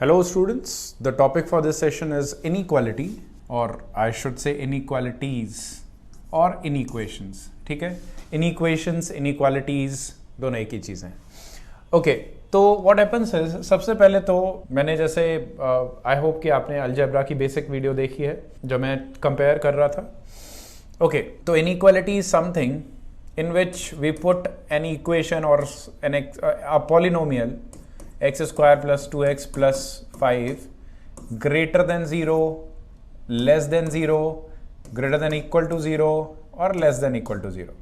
Hello students, the topic for this session is inequality, or I should say inequalities or inequations. ठीक है, inequations, inequalities दोनों एक ही चीज़ हैं. Okay, तो what happens is, सबसे पहले तो मैंने जैसे I hope कि आपने अलजेब्रा की बेसिक वीडियो देखी है जो मैं कंपेयर कर रहा था. Okay, तो inequality is something in which we put an equation or a polynomial x square plus 2x plus 5 greater than 0, less than 0, greater than equal to 0 or less than equal to 0,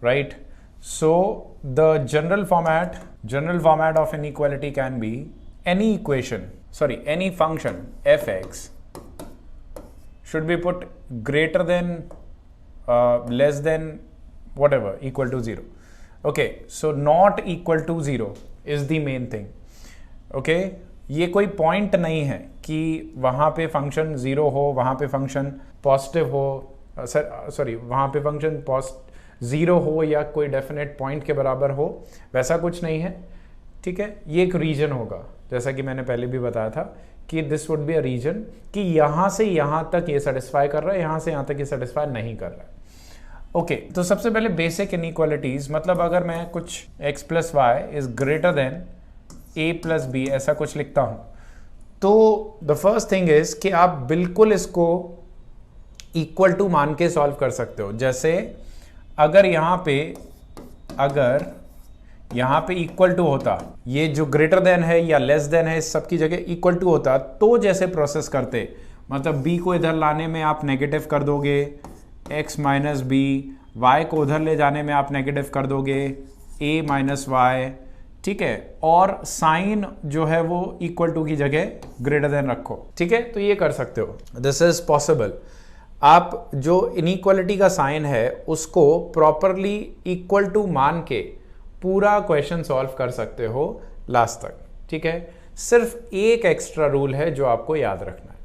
right? So the general format of inequality can be any function fx should be put greater than less than whatever equal to 0. Okay, so not equal to 0 is the main thing. Okay, ये कोई point नहीं है कि वहाँ पे function zero हो, वहाँ पे फंक्शन पॉजिटिव हो, वहाँ पे फंक्शन ज़ीरो हो या कोई डेफिनेट पॉइंट के बराबर हो, वैसा कुछ नहीं है. ठीक है, ये एक रीजन होगा, जैसा कि मैंने पहले भी बताया था कि this would be a reason कि यहाँ से यहाँ तक ये सेटिस्फाई कर रहा है, यहाँ से यहाँ तक ये सेटिस्फाई नहीं कर रहा है. ओके, तो सबसे पहले बेसिक इनइक्वालिटीज, मतलब अगर मैं कुछ x plus Y is greater than a plus B ऐसा कुछ लिखता हूं, तो द फर्स्ट थिंग इज कि आप बिल्कुल इसको इक्वल टू मान के सॉल्व कर सकते हो. जैसे अगर यहाँ पे इक्वल टू होता, ये जो ग्रेटर देन है या लेस देन है, इस सब की जगह इक्वल टू होता, तो जैसे प्रोसेस करते, मतलब b को इधर लाने में आप नेगेटिव कर दोगे x माइनस बी, वाई को उधर ले जाने में आप नेगेटिव कर दोगे a माइनस वाई. ठीक है, और साइन जो है वो इक्वल टू की जगह ग्रेटर देन रखो. ठीक है, तो ये कर सकते हो, दिस इज पॉसिबल. आप जो इनइक्वालिटी का साइन है उसको प्रॉपरली इक्वल टू मान के पूरा क्वेश्चन सॉल्व कर सकते हो लास्ट तक. ठीक है, सिर्फ एक एक्स्ट्रा रूल है जो आपको याद रखना है,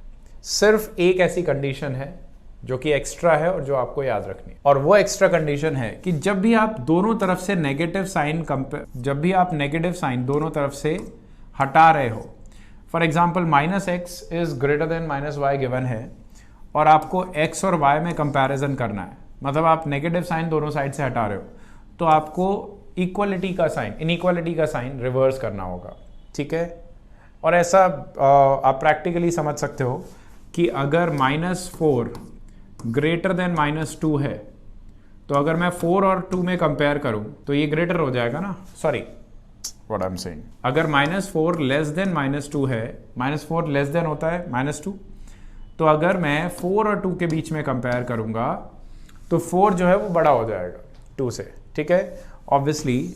सिर्फ एक ऐसी कंडीशन है जो कि एक्स्ट्रा है और जो आपको याद रखनी है, और वो एक्स्ट्रा कंडीशन है कि जब भी आप दोनों तरफ से नेगेटिव साइन दोनों तरफ से हटा रहे हो, for example minus X is greater than minus Y given है और आपको एक्स और वाई में कंपैरिजन करना है, मतलब आप नेगेटिव साइन दोनों साइड से हटा रहे हो, तो आपको इक्वालिटी का साइन रिवर्स करना होगा. ठीक है, और ऐसा आप प्रैक्टिकली समझ सकते हो कि अगर -4 ग्रेटर देन -2 है, तो अगर मैं 4 और 2 में कंपेयर करूं तो ये ग्रेटर हो जाएगा ना. Sorry, what I am saying, अगर -4 लेस देन -2 है, -4 लेस देन होता है -2, तो अगर मैं 4 और 2 के बीच में कंपेयर करूंगा तो 4 जो है वो बड़ा हो जाएगा 2 से. ठीक है, ऑब्वियसली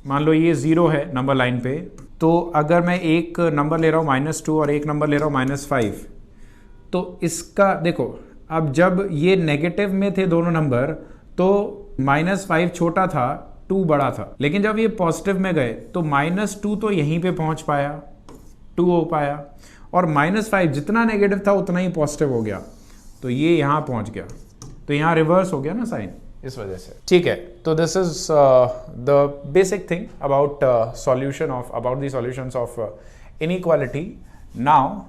मान लो ये 0 है नंबर लाइन पे, तो अगर मैं एक नंबर ले रहा हूँ -2 और एक नंबर ले रहा हूँ -5, तो इसका देखो, अब जब ये नेगेटिव में थे दोनों नंबर तो -5 छोटा था, 2 बड़ा था, लेकिन जब ये पॉजिटिव में गए तो -2 तो यहीं पे पहुंच पाया, 2 हो पाया, और -5 जितना नेगेटिव था उतना ही पॉजिटिव हो गया, तो ये यहाँ पहुंच गया, तो यहाँ रिवर्स हो गया ना साइन, इस वजह से. ठीक है, तो this is the basic thing about the solutions of inequality. Now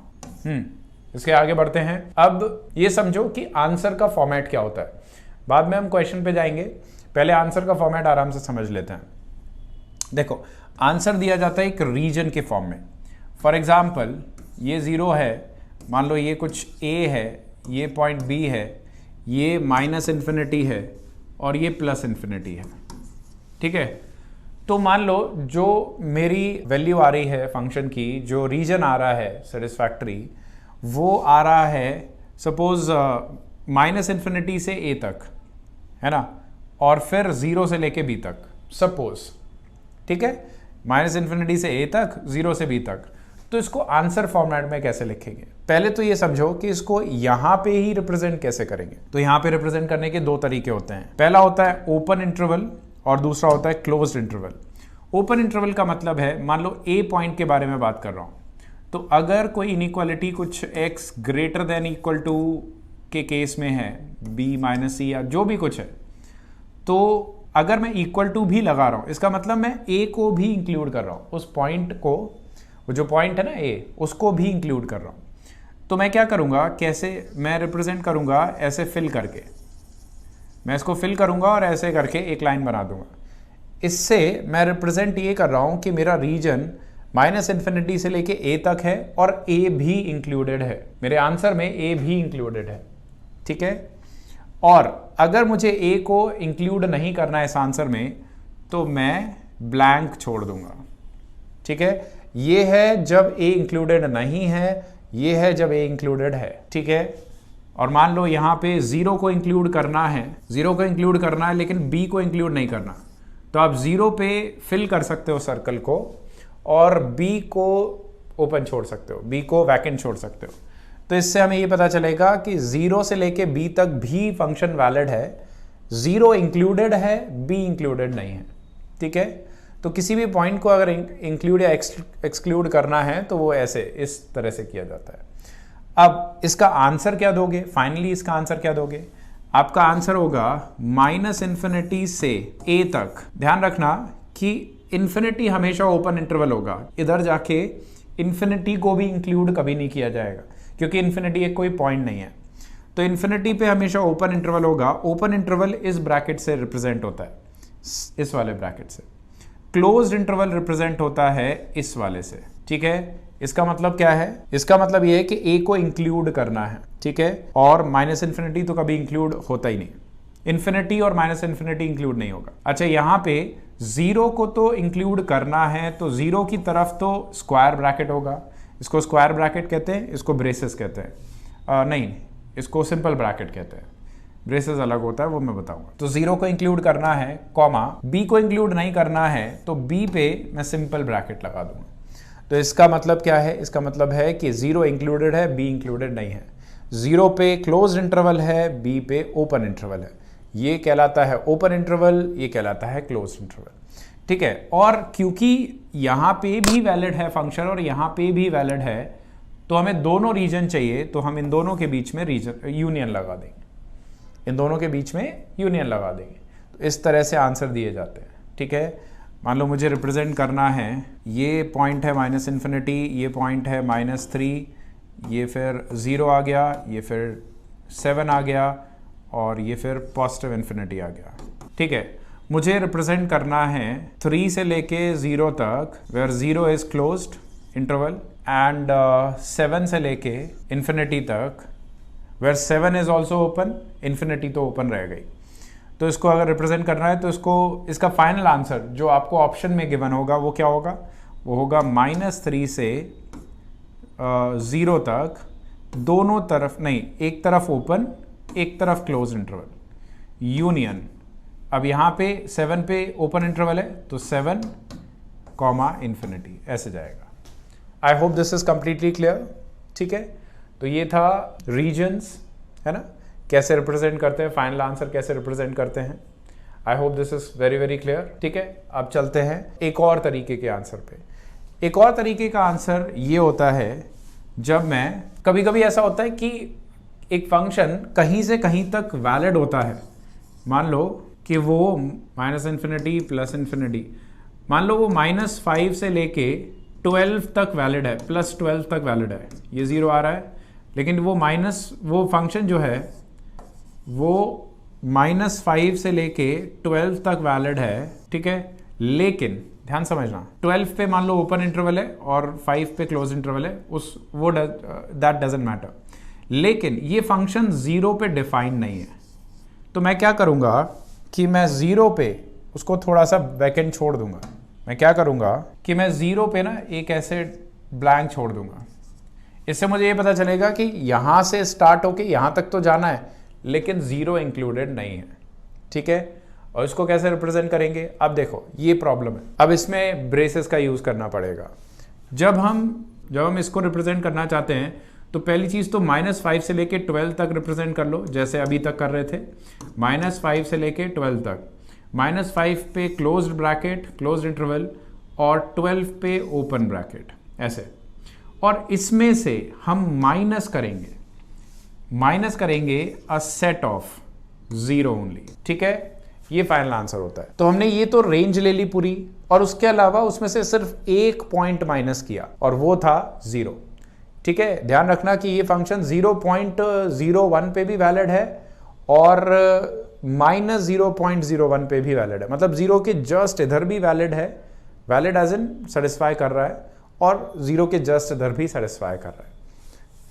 इसके आगे बढ़ते हैं. अब ये समझो कि आंसर का फॉर्मेट क्या होता है, बाद में हम क्वेश्चन पे जाएंगे, पहले आंसर का फॉर्मेट आराम से समझ लेते हैं. देखो, आंसर दिया जाता है एक रीजन के फॉर्म में. फॉर एग्जांपल ये 0 है, मान लो ये कुछ a है, ये पॉइंट b है, ये -∞ है और ये +∞ है. ठीक है, तो मान लो जो मेरी वैल्यू आ रही है फंक्शन की, जो रीजन आ रहा है सेटिस्फैक्टरी, वो आ रहा है सपोज -∞ से a तक, है ना, और फिर 0 से लेके b तक, सपोज. ठीक है, -∞ से a तक, 0 से b तक. तो इसको आंसर फॉर्मेट में कैसे लिखेंगे, पहले तो ये समझो कि इसको यहां पे ही रिप्रेजेंट कैसे करेंगे. तो यहां पे रिप्रेजेंट करने के दो तरीके होते हैं. पहला होता है ओपन इंटरवल और दूसरा होता है क्लोज्ड इंटरवल. ओपन इंटरवल का मतलब है, मान लो a पॉइंट के बारे में बात कर रहा हूं, तो अगर कोई इनइक्वालिटी कुछ x greater than equal to के केस में है, b माइनस सी या जो भी कुछ है, तो अगर मैं इक्वल टू भी लगा रहा हूं, इसका मतलब मैं a को भी इंक्लूड कर रहा हूं, उस पॉइंट को, वो जो पॉइंट है ना ए, उसको भी इंक्लूड कर रहा हूँ। तो मैं क्या करूँगा, कैसे मैं रिप्रेजेंट करूँगा, ऐसे फिल करके, मैं इसको फिल करूँगा और ऐसे करके एक लाइन बना दूंगा। इससे मैं रिप्रेजेंट ये कर रहा हूँ कि मेरा रीजन माइनस इन्फिनिटी से लेके ए तक है और ए भी इंक्लूडेड है, मेरे आंसर में ए भी इंक्लूडेड है, ठीक है। और अगर मुझे ए को इंक्लूड नहीं करना है इस आंसर में तो मैं ब्लैंक छोड़ दूंगा, ठीक है। ये है जब ए इंक्लूडेड नहीं है, ये है जब ए इंक्लूडेड है, ठीक है। और मान लो यहाँ पे जीरो को इंक्लूड करना है, जीरो को इंक्लूड करना है लेकिन बी को इंक्लूड नहीं करना, तो आप जीरो पे फिल कर सकते हो सर्कल को और बी को ओपन छोड़ सकते हो, बी को वैकेंट छोड़ सकते हो। तो इससे हमें ये पता चलेगा कि जीरो से लेके बी तक भी फंक्शन वैलिड है, जीरो इंक्लूडेड है, बी इंक्लूडेड नहीं है, ठीक है। तो किसी भी पॉइंट को अगर इंक्लूड या एक्सक्लूड करना है तो वो ऐसे इस तरह से किया जाता है। अब इसका आंसर क्या दोगे, फाइनली इसका आंसर क्या दोगे, आपका आंसर होगा माइनस इन्फिनिटी से ए तक। ध्यान रखना कि इन्फिनिटी हमेशा ओपन इंटरवल होगा, इधर जाके इन्फिनिटी को भी इंक्लूड कभी नहीं किया जाएगा क्योंकि इन्फिनिटी एक कोई पॉइंट नहीं है। तो इन्फिनिटी पे हमेशा ओपन इंटरवल होगा। ओपन इंटरवल इस ब्रैकेट से रिप्रेजेंट होता है, इस वाले ब्रैकेट से। क्लोज्ड इंटरवल रिप्रेजेंट होता है इस वाले से, ठीक है। इसका मतलब क्या है, इसका मतलब ये है कि ए को इंक्लूड करना है, ठीक है। और माइनस इन्फिनिटी तो कभी इंक्लूड होता ही नहीं, इन्फिनिटी और माइनस इन्फिनिटी इंक्लूड नहीं होगा। अच्छा, यहाँ पे जीरो को तो इंक्लूड करना है तो जीरो की तरफ तो स्क्वायर ब्रैकेट होगा, इसको स्क्वायर ब्रैकेट कहते हैं, इसको ब्रेसेस कहते हैं, नहीं इसको सिंपल ब्रैकेट कहते हैं, ब्रेसेस अलग होता है वो मैं बताऊंगा। तो जीरो को इंक्लूड करना है, कॉमा बी को इंक्लूड नहीं करना है तो बी पे मैं सिंपल ब्रैकेट लगा दूंगा। तो इसका मतलब क्या है, इसका मतलब है कि जीरो इंक्लूडेड है, बी इंक्लूडेड नहीं है। जीरो पे क्लोज्ड इंटरवल है, बी पे ओपन इंटरवल है, ये कहलाता है ओपन इंटरवल, ये कहलाता है क्लोज्ड इंटरवल, ठीक है। और क्योंकि यहाँ पे भी वैलिड है फंक्शन और यहाँ पे भी वैलिड है तो हमें दोनों रीजन चाहिए, तो हम इन दोनों के बीच में रीजन यूनियन लगा देंगे, इन दोनों के बीच में यूनियन लगा देंगे। तो इस तरह से आंसर दिए जाते हैं, ठीक है। मान लो मुझे रिप्रेजेंट करना है, ये पॉइंट है माइनस इन्फिनिटी, ये पॉइंट है -3, ये फिर 0 आ गया, ये फिर 7 आ गया और ये फिर पॉजिटिव इन्फिनिटी आ गया, ठीक है। मुझे रिप्रेजेंट करना है 3 से लेके 0 तक, where 0 is closed interval, and 7 से लेके इन्फिनिटी तक, where 7 is also open, infinity तो ओपन रह गई। तो इसको अगर रिप्रेजेंट करना है तो इसका फाइनल आंसर जो आपको ऑप्शन में गिवन होगा वो क्या होगा, वो होगा -3 से 0 तक, दोनों तरफ नहीं, एक तरफ ओपन एक तरफ क्लोज इंटरवल, यूनियन। अब यहाँ पे 7 पे ओपन इंटरवल है तो 7 कॉमा इन्फिनिटी, ऐसे जाएगा। I hope this is completely clear, ठीक है। तो ये था रीजन्स, है ना, कैसे रिप्रेजेंट करते हैं, फाइनल आंसर कैसे रिप्रेजेंट करते हैं। I hope this is very very clear, ठीक है। अब चलते हैं एक और तरीके के आंसर पे। एक और तरीके का आंसर ये होता है जब मैं, कभी कभी ऐसा होता है कि एक फंक्शन कहीं से कहीं तक वैलिड होता है, मान लो कि वो -इन्फिनिटी प्लस इन्फिनिटी, मान लो वो -5 से लेके 12 तक वैलिड है, +12 तक वैलिड है, ये 0 आ रहा है, लेकिन वो फंक्शन जो है वो -5 से लेके 12 तक वैलिड है, ठीक है। लेकिन ध्यान समझना, 12 पे मान लो ओपन इंटरवल है और 5 पे क्लोज इंटरवल है, दैट डजंट मैटर। लेकिन ये फंक्शन 0 पे डिफाइंड नहीं है, तो मैं क्या करूँगा कि मैं 0 पे उसको थोड़ा सा वैकेंट छोड़ दूंगा। मैं क्या करूँगा कि मैं 0 पे ना एक ऐसे ब्लैंक छोड़ दूंगा। इससे मुझे ये पता चलेगा कि यहाँ से स्टार्ट होके यहाँ तक तो जाना है लेकिन 0 इंक्लूडेड नहीं है, ठीक है। और इसको कैसे रिप्रेजेंट करेंगे, अब देखो ये प्रॉब्लम है, अब इसमें ब्रेसेस का यूज़ करना पड़ेगा। जब हम इसको रिप्रेजेंट करना चाहते हैं तो पहली चीज़ तो -5 से लेके 12 तक रिप्रेजेंट कर लो, जैसे अभी तक कर रहे थे, -5 से लेके 12 तक, -5 पे क्लोज्ड ब्रैकेट क्लोज्ड इंटरवल और 12 पे ओपन ब्रैकेट, ऐसे। और इसमें से हम माइनस करेंगे अ सेट ऑफ 0 ओनली, ठीक है। ये फाइनल आंसर होता है। तो हमने ये तो रेंज ले ली पूरी, और उसके अलावा उसमें से सिर्फ एक पॉइंट माइनस किया और वो था 0। ठीक है, ध्यान रखना कि ये फंक्शन 0.01 पे भी वैलिड है और -0.01 पे भी वैलिड है, मतलब 0 के जस्ट इधर भी वैलिड है, वैलिड एज इन सेटिस्फाई कर रहा है, और 0 के जस्ट इधर भी सेटिस्फाई कर रहा है।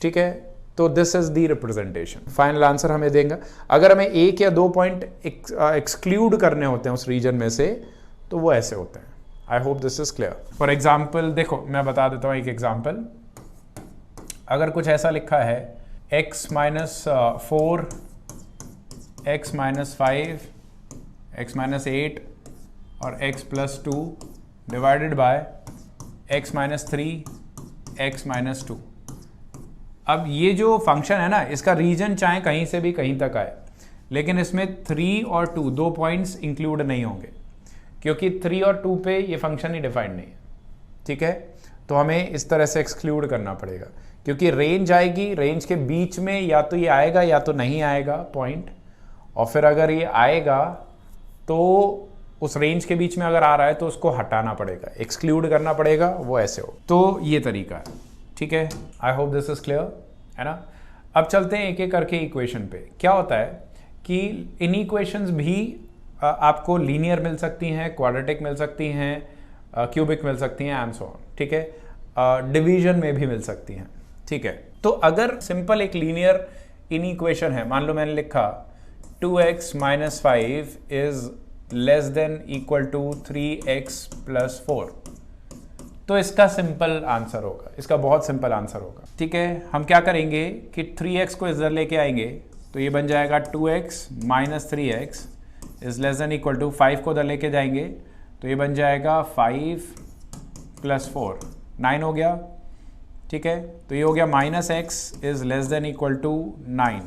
ठीक है, तो this is the representation. Final answer हमें देगा। अगर हमें एक या दो पॉइंट एक्सक्लूड करने होते हैं उस रीजन में से, तो वो ऐसे होते हैं। I hope this is clear. For example देखो, मैं बता देता हूँ एक एग्जाम्पल। अगर कुछ ऐसा लिखा है x minus 4, x minus 5, x minus 8 और x plus 2 divided by x minus 3, x minus 2। अब ये जो फंक्शन है ना, इसका रीजन चाहे कहीं से भी कहीं तक आए, लेकिन इसमें 3 और 2 दो पॉइंट्स इंक्लूड नहीं होंगे, क्योंकि 3 और 2 पे ये फंक्शन ही डिफाइंड नहीं है। ठीक है, तो हमें इस तरह से एक्सक्लूड करना पड़ेगा, क्योंकि रेंज आएगी, रेंज के बीच में या तो ये आएगा या तो नहीं आएगा पॉइंट, और फिर अगर ये आएगा तो उस रेंज के बीच में अगर आ रहा है तो उसको हटाना पड़ेगा, एक्सक्लूड करना पड़ेगा, वो ऐसे हो। तो ये तरीका है। ठीक है, I hope this is clear, है ना। अब चलते हैं एक एक करके इक्वेशन पे। क्या होता है कि इन इक्वेशंस भी आपको लीनियर मिल सकती हैं, क्वाड्रेटिक मिल सकती हैं, क्यूबिक मिल सकती हैं, एंड सो ऑन। ठीक है, डिवीजन में भी मिल सकती हैं। ठीक है, तो अगर सिंपल एक लीनियर इन इक्वेशन है, मान लो मैंने लिखा 2x minus 5 is less than equal to 3x plus 4, तो इसका सिंपल आंसर होगा, इसका बहुत सिंपल आंसर होगा। ठीक है, हम क्या करेंगे कि 3x को इधर लेके आएंगे, तो ये बन जाएगा 2x minus 3x is less than equal to 5 को इधर लेके जाएंगे, तो ये बन जाएगा 5 प्लस 4, 9 हो गया। ठीक है, तो ये हो गया minus x is less than equal to 9।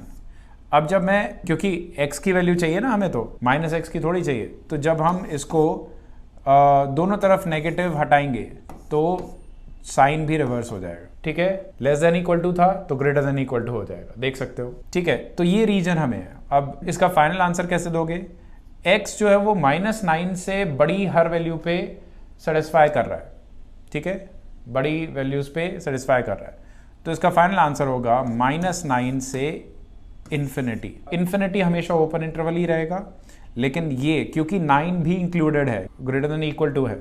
अब जब मैं, क्योंकि x की वैल्यू चाहिए ना हमें, तो माइनस x की थोड़ी चाहिए, तो जब हम इसको दोनों तरफ नेगेटिव हटाएंगे तो साइन भी रिवर्स हो जाएगा। ठीक है, लेस देन इक्वल टू था तो ग्रेटर देन इक्वल टू हो जाएगा, देख सकते हो। ठीक है, तो ये रीजन हमें है। अब इसका फाइनल आंसर कैसे दोगे? x जो है वो -9 से बड़ी हर वैल्यू पे सेटिस्फाई कर रहा है। ठीक है, बड़ी वैल्यूज पे सेटिस्फाई कर रहा है, तो इसका फाइनल आंसर होगा -9 से इन्फिनिटी। इन्फिनिटी हमेशा ओपन इंटरवल ही रहेगा, लेकिन ये क्योंकि 9 भी इंक्लूडेड है, ग्रेटर देन इक्वल टू है,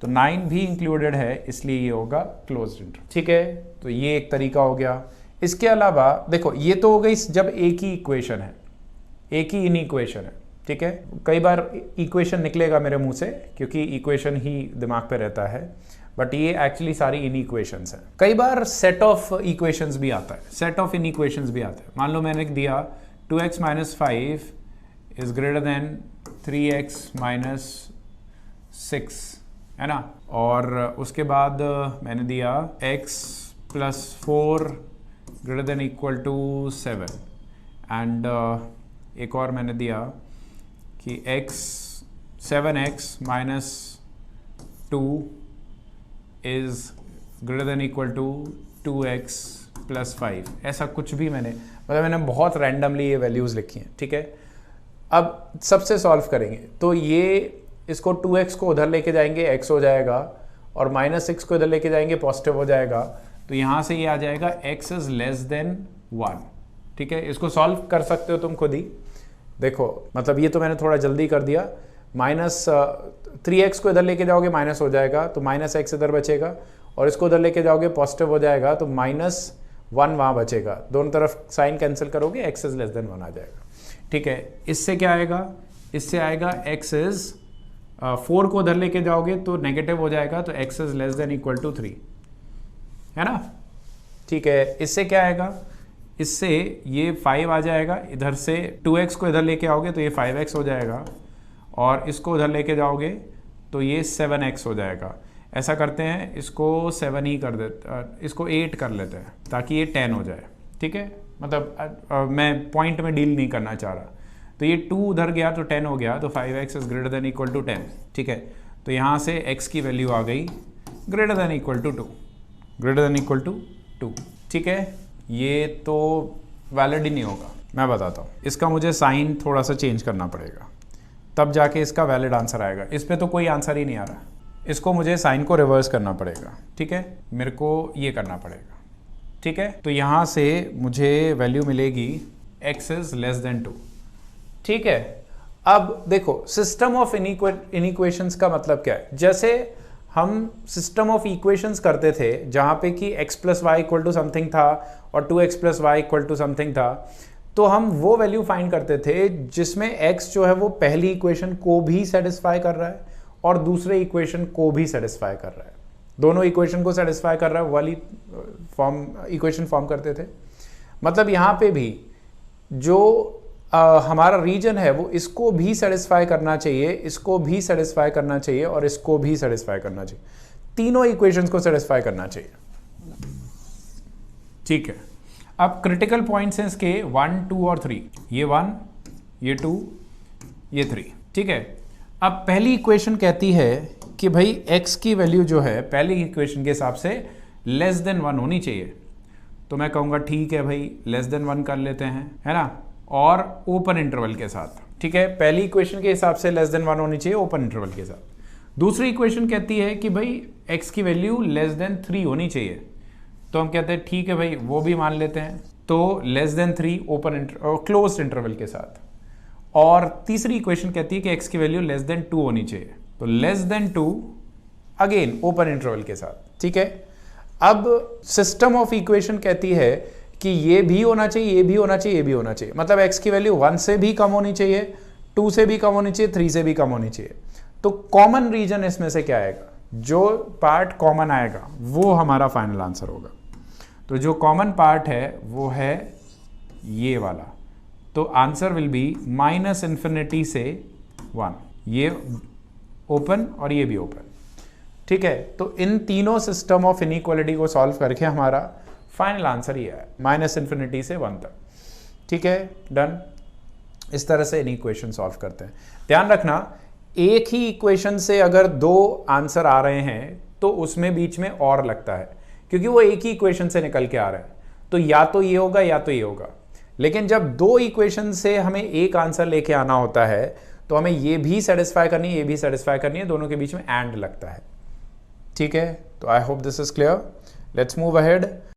तो 9 भी इंक्लूडेड है, इसलिए ये होगा क्लोज्ड इंटरवल। ठीक है, तो ये एक तरीका हो गया। इसके अलावा देखो, ये तो हो गई जब एक ही इक्वेशन है, एक ही इन इक्वेशन है। ठीक है, कई बार इक्वेशन निकलेगा मेरे मुंह से, क्योंकि इक्वेशन ही दिमाग पे रहता है, बट ये एक्चुअली सारी इन इक्वेशंस हैं। कई बार सेट ऑफ इक्वेशंस भी आता है, सेट ऑफ इन इक्वेशंस भी आता है। मान लो मैंने दिया 2x minus 5 is greater than 3x minus 6, है ना, और उसके बाद मैंने दिया x प्लस 4 greater than equal to 7, and एक और मैंने दिया कि 7x minus 2 is greater than equal to 2x plus 5। ऐसा कुछ भी मैंने बहुत रैंडमली ये वैल्यूज़ लिखी हैं। ठीक है, अब सबसे सॉल्व करेंगे, तो ये इसको 2x को उधर लेके जाएंगे, x हो जाएगा, और -6 को इधर लेके जाएंगे, पॉजिटिव हो जाएगा, तो यहाँ से ये आ जाएगा x इज लेस देन 1। ठीक है, इसको सॉल्व कर सकते हो तुम खुद ही। देखो, मतलब ये तो मैंने थोड़ा जल्दी कर दिया। -3x को इधर लेके जाओगे माइनस हो जाएगा, तो -x इधर बचेगा, और इसको उधर लेके जाओगे पॉजिटिव हो जाएगा, तो -1 वहाँ बचेगा। दोनों तरफ साइन कैंसिल करोगे, x इज लेस देन 1 आ जाएगा। ठीक है, इससे क्या आएगा? इससे आएगा x इज 4 को उधर लेके जाओगे तो नेगेटिव हो जाएगा, तो x is less than equal to 3, है ना। ठीक है, इससे क्या आएगा? इससे ये 5 आ जाएगा, इधर से 2x को इधर लेके आओगे तो ये 5x हो जाएगा, और इसको उधर लेके जाओगे तो ये 7x हो जाएगा। ऐसा करते हैं, इसको 7 ही कर देते, इसको 8 कर लेते हैं ताकि ये 10 हो जाए। ठीक है, मतलब मैं पॉइंट में डील नहीं करना चाह रहा। तो ये 2 उधर गया तो 10 हो गया, तो 5x is greater than equal to 10। ठीक है, तो यहाँ से x की वैल्यू आ गई greater than equal to 2, greater than equal to 2। ठीक है, ये तो वैलिड ही नहीं होगा। मैं बताता हूँ, इसका मुझे साइन थोड़ा सा चेंज करना पड़ेगा। तब जाके इसका वैलिड आंसर आएगा। इस पे तो कोई आंसर ही नहीं आ रहा, इसको मुझे साइन को रिवर्स करना पड़ेगा, ठीक है, मेरे को ये करना पड़ेगा, ठीक है। तो यहाँ से मुझे वैल्यू मिलेगी x इज लेस देन 2, ठीक है। अब देखो सिस्टम ऑफ इनइक्वेशंस का मतलब क्या है, जैसे हम सिस्टम ऑफ इक्वेशंस करते थे जहाँ पे कि x plus Y equal to something था और 2x plus Y equal to something था, तो हम वो वैल्यू फाइंड करते थे जिसमें x जो है वो पहली इक्वेशन को भी सेटिस्फाई कर रहा है और दूसरे इक्वेशन को भी सेटिस्फाई कर रहा है, दोनों इक्वेशन को सेटिस्फाई कर रहा है वाली इक्वेशन फॉर्म करते थे। मतलब यहाँ पे भी जो हमारा रीजन है वो इसको भी सेटिस्फाई करना चाहिए, इसको भी सेटिस्फाई करना चाहिए और इसको भी सेटिस्फाई करना चाहिए, तीनों इक्वेशंस को सेटिस्फाई करना चाहिए, ठीक है। अब क्रिटिकल पॉइंट्स हैं इसके 1, 2 और 3, ये 1, ये 2, ये 3, ठीक है। अब पहली इक्वेशन कहती है कि भाई x की वैल्यू जो है पहली इक्वेशन के हिसाब से लेस देन 1 होनी चाहिए, तो मैं कहूँगा ठीक है भाई लेस देन 1 कर लेते हैं, है ना, और ओपन इंटरवल के साथ, ठीक है। पहली इक्वेशन के हिसाब से लेस देन 1 होनी चाहिए ओपन इंटरवल के साथ। दूसरी इक्वेशन कहती है कि भाई x की वैल्यू लेस देन 3 होनी चाहिए, तो हम कहते हैं ठीक है भाई वो भी मान लेते हैं, तो less than 3 open closed interval के साथ। और तीसरी इक्वेशन कहती है कि x की वैल्यू लेस देन 2 होनी चाहिए, तो less than 2 again open interval के साथ, ठीक है। अब सिस्टम ऑफ इक्वेशन कहती है कि ये भी होना चाहिए, ये भी होना चाहिए, ये भी होना चाहिए, मतलब x की वैल्यू 1 से भी कम होनी चाहिए, 2 से भी कम होनी चाहिए, 3 से भी कम होनी चाहिए। तो कॉमन रीजन इसमें से क्या आएगा, जो पार्ट कॉमन आएगा वो हमारा फाइनल आंसर होगा। तो जो कॉमन पार्ट है वो है ये वाला, तो आंसर विल बी -∞ से 1, ये ओपन और ये भी ओपन, ठीक है। तो इन तीनों सिस्टम ऑफ इनइक्वालिटी को सॉल्व करके हमारा फाइनल आंसर ये है -∞ से 1 तक, ठीक है, डन। इस तरह से इनइक्वेशन सॉल्व करते हैं। ध्यान रखना एक ही इक्वेशन से अगर 2 आंसर आ रहे हैं तो उसमें बीच में और लगता है, क्योंकि वो एक ही इक्वेशन से निकल के आ रहे हैं, तो या तो ये होगा या तो ये होगा। लेकिन जब 2 इक्वेशन से हमें एक आंसर लेके आना होता है तो हमें ये भी सेटिस्फाई करनी है, ये भी सेटिस्फाई करनी है, दोनों के बीच में एंड लगता है, ठीक है। तो I hope this is clear, let's move ahead.